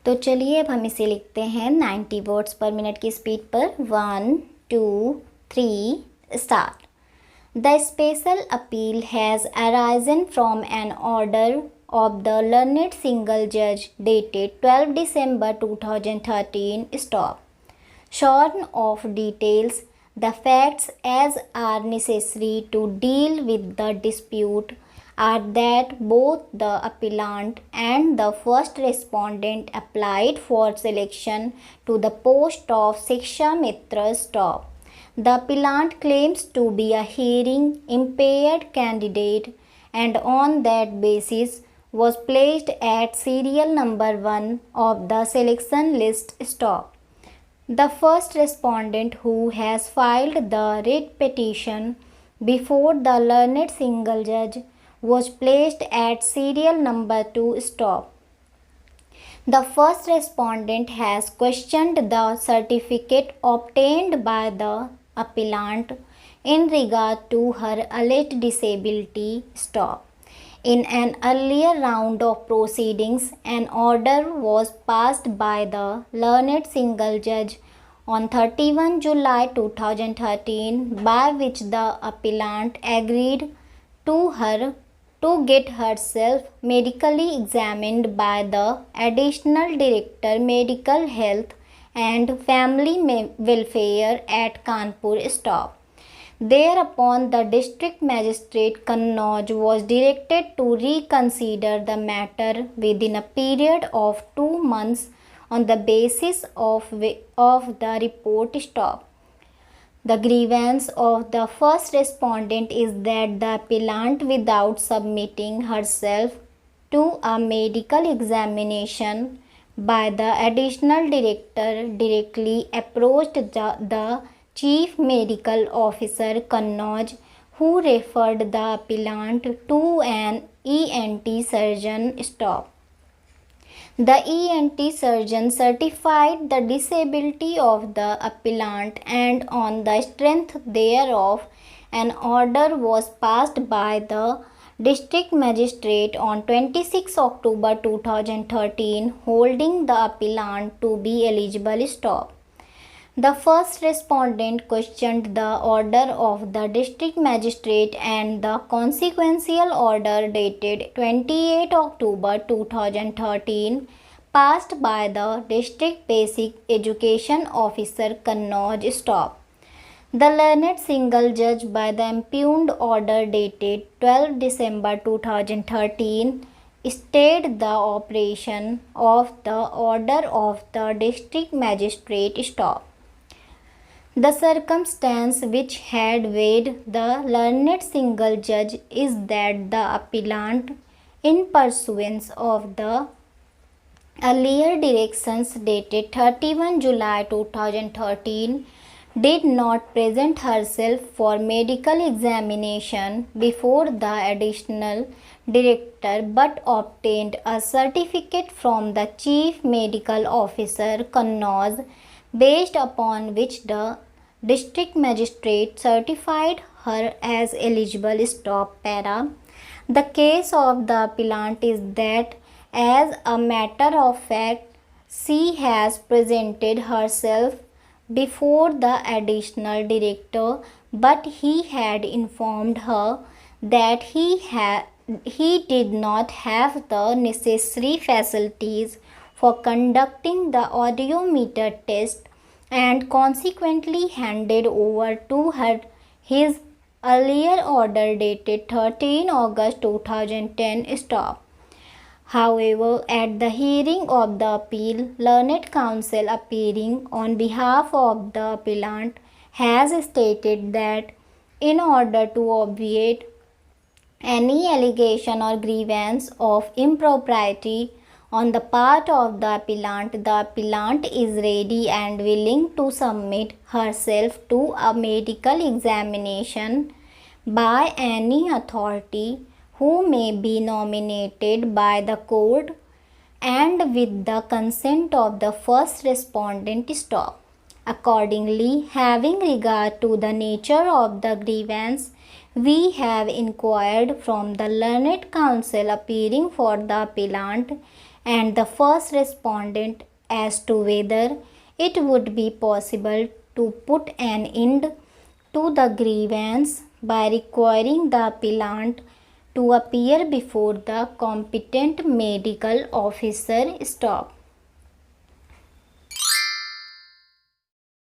तो चलिए अब हम इसे लिखते हैं 90 वर्ड्स पर मिनट की स्पीड पर। 1 2 3 start. The special appeal has arisen from an order of the learned single judge dated 12 December 2013. Stop. Shorn of details, the facts as are necessary to deal with the dispute are that both the appellant and the first respondent applied for selection to the post of Shiksha Mitra. Stop. The appellant claims to be a hearing impaired candidate and on that basis was placed at serial number 1 of the selection list. Stop. The first respondent who has filed the writ petition before the learned single judge was placed at serial number 2. Stop. The first respondent has questioned the certificate obtained by the appellant in regard to her alleged disability. Stop. In an earlier round of proceedings, an order was passed by the learned single judge on 31 July 2013 by which the appellant agreed to her to get herself medically examined by the Additional Director Medical Health and Family Welfare at Kanpur. Stop. Thereupon, the district magistrate Kannauj was directed to reconsider the matter within a period of 2 months on the basis of the report. Stop. The grievance of the first respondent is that the appellant, without submitting herself to a medical examination by the additional director, directly approached the Chief Medical Officer Kannauj, who referred the appellant to an ENT surgeon. Stop. The ENT surgeon certified the disability of the appellant, and on the strength thereof, an order was passed by the district magistrate on 26 October 2013 holding the appellant to be eligible. Stop. The first respondent questioned the order of the district magistrate and the consequential order dated 28 October 2013 passed by the district basic education officer Kannauj. Stop. The learned single judge by the impugned order dated 12 December 2013 stayed the operation of the order of the district magistrate. Stop. The circumstance which had weighed the learned single judge is that the appellant, in pursuance of the earlier directions dated 31 July 2013, did not present herself for medical examination before the additional director but obtained a certificate from the Chief Medical Officer Kannauj, based upon which the district magistrate certified her as eligible. Stop. Para. The case of the appellant is that, as a matter of fact, she has presented herself before the additional director, but he had informed her that he did not have the necessary facilities for conducting the audiometer test and consequently handed over to her his earlier order dated 13 August 2010. Stop. However, at the hearing of the appeal, learned counsel appearing on behalf of the appellant has stated that in order to obviate any allegation or grievance of impropriety on the part of the appellant is ready and willing to submit herself to a medical examination by any authority who may be nominated by the court and with the consent of the first respondent. Stop. Accordingly, having regard to the nature of the grievance, we have inquired from the learned counsel appearing for the appellant and the first respondent as to whether it would be possible to put an end to the grievance by requiring the appellant to appear before the competent medical officer. Stop.